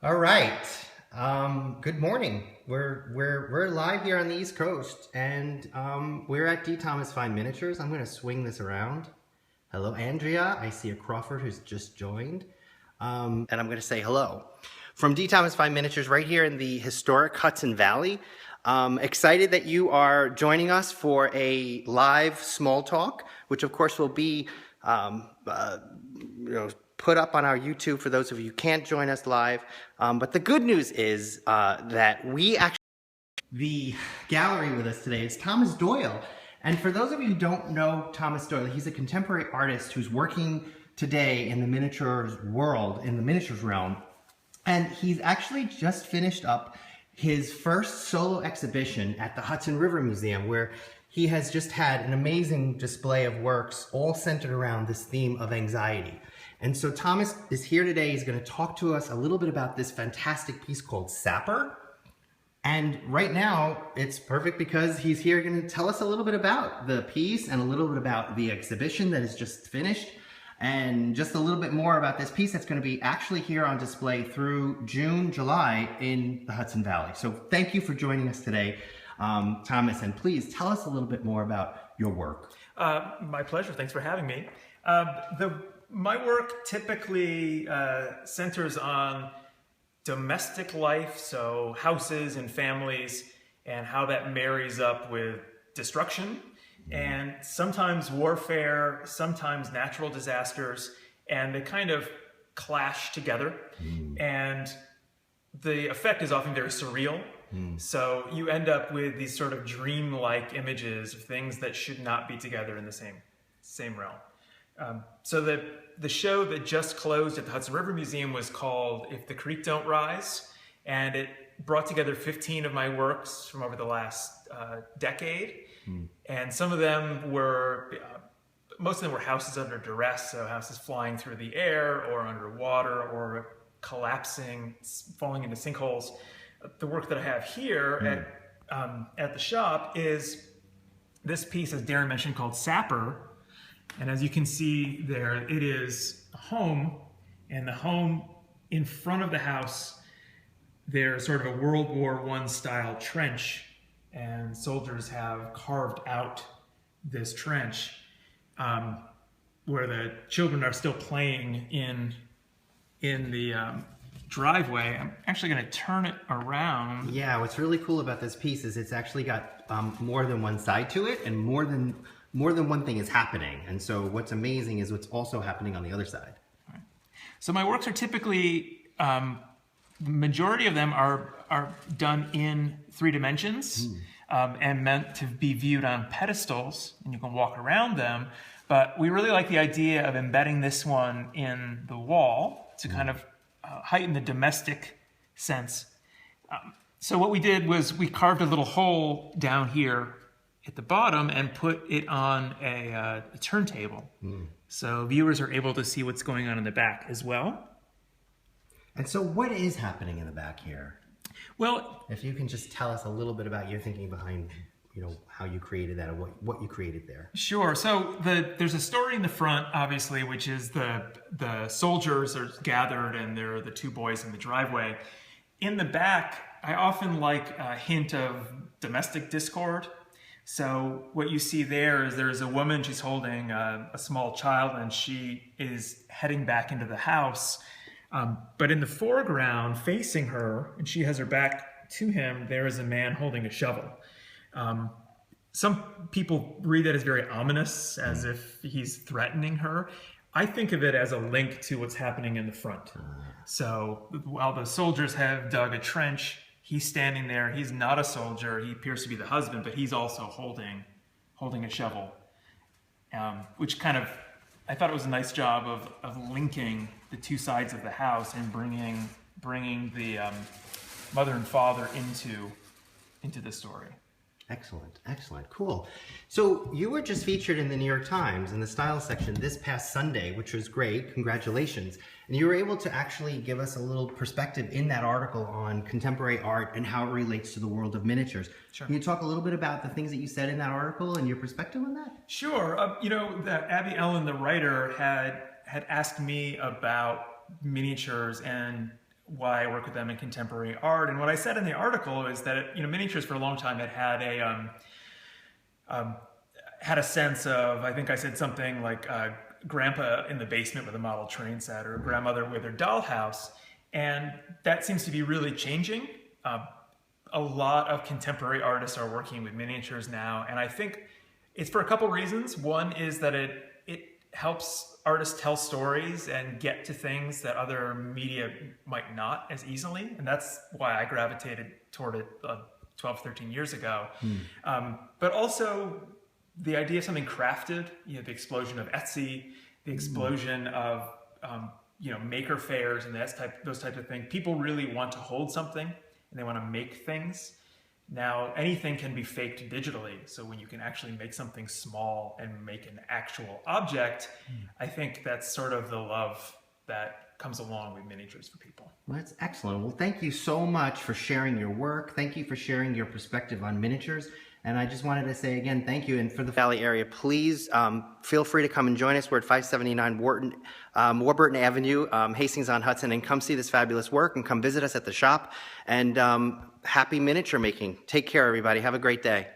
All right. Good morning. We're live here on the East Coast, and we're at D. Thomas Fine Miniatures. I'm going to swing this around. Hello, Andrea. I see a Crawford who's just joined, and I'm going to say hello from D. Thomas Fine Miniatures right here in the historic Hudson Valley. Excited that you are joining us for a live small talk, which of course will be put up on our YouTube for those of you who can't join us live. But the good news is that we actually the gallery with us today is Thomas Doyle. And for those of you who don't know Thomas Doyle, he's a contemporary artist who's working today in the miniatures world, in the miniatures realm. And he's actually just finished up his first solo exhibition at the Hudson River Museum, where he has just had an amazing display of works all centered around this theme of anxiety. And so Thomas is here today. He's going to talk to us a little bit about this fantastic piece called Sapper. And right now, it's perfect because he's here going to tell us a little bit about the piece and a little bit about the exhibition that is just finished, and just a little bit more about this piece that's going to be actually here on display through June, July in the Hudson Valley. So thank you for joining us today, Thomas, and please tell us a little bit more about your work. My pleasure. Thanks for having me. My work typically centers on domestic life, so houses and families, and how that marries up with destruction, and sometimes warfare, sometimes natural disasters, and they kind of clash together. And the effect is often very surreal. So you end up with these sort of dreamlike images of things that should not be together in the same realm. So the show that just closed at the Hudson River Museum was called If the Creek Don't Rise, and it brought together 15 of my works from over the last decade. And some of them were, most of them were houses under duress, so houses flying through the air or underwater or collapsing, falling into sinkholes. The work that I have here at the shop is this piece, as Darren mentioned, called Sapper. And as you can see there, it is a home, and the home in front of the house, there's sort of a World War I style trench, and soldiers have carved out this trench where the children are still playing in the driveway. I'm actually going to turn it around. Yeah, what's really cool about this piece is it's actually got more than one side to it, and more than one thing is happening. And so what's amazing is what's also happening on the other side. Right. So my works are typically, majority of them are done in 3 dimensions and meant to be viewed on pedestals, and you can walk around them. But we really like the idea of embedding this one in the wall to kind of heighten the domestic sense. So what we did was we carved a little hole down here at the bottom and put it on a turntable. So viewers are able to see what's going on in the back as well. And so what is happening in the back here? Well, if you can just tell us a little bit about your thinking behind, how you created that, or what you created there. Sure. So there's a story in the front, obviously, which is the soldiers are gathered and there are the 2 boys in the driveway. In the back, I often like a hint of domestic discord. So what you see there is there's a woman, she's holding a small child, and she is heading back into the house. But in the foreground, facing her, and she has her back to him, there is a man holding a shovel. Some people read that as very ominous, as if he's threatening her. I think of it as a link to what's happening in the front. So while the soldiers have dug a trench, he's standing there. He's not a soldier. He appears to be the husband, but he's also holding a shovel, which kind of, I thought it was a nice job of linking the 2 sides of the house and bringing the mother and father into the story. Excellent, excellent, cool. So you were just featured in the New York Times in the style section this past Sunday, which was great. Congratulations. And you were able to actually give us a little perspective in that article on contemporary art and how it relates to the world of miniatures. Sure. Can you talk a little bit about the things that you said in that article and your perspective on that? Sure. Abby Ellen, the writer, had asked me about miniatures and why I work with them in contemporary art. And what I said in the article is that miniatures for a long time had a sense of, I think I said something like grandpa in the basement with a model train set, or grandmother with her dollhouse, and that seems to be really changing. A lot of contemporary artists are working with miniatures now, and I think it's for a couple reasons. One is that it helps artists tell stories and get to things that other media might not as easily, and that's why I gravitated toward it 12, 13 years ago. But also the idea of something crafted, the explosion of Etsy, the explosion of maker fairs and those types of things. People really want to hold something and they want to make things. Now, anything can be faked digitally. So when you can actually make something small and make an actual object, I think that's sort of the love that comes along with miniatures for people. Well, that's excellent. Well, thank you so much for sharing your work. Thank you for sharing your perspective on miniatures. And I just wanted to say again, thank you. And for the Valley area, please feel free to come and join us. We're at 579 Warburton Avenue, Hastings-on-Hudson, and come see this fabulous work and come visit us at the shop. And happy miniature making. Take care, everybody. Have a great day.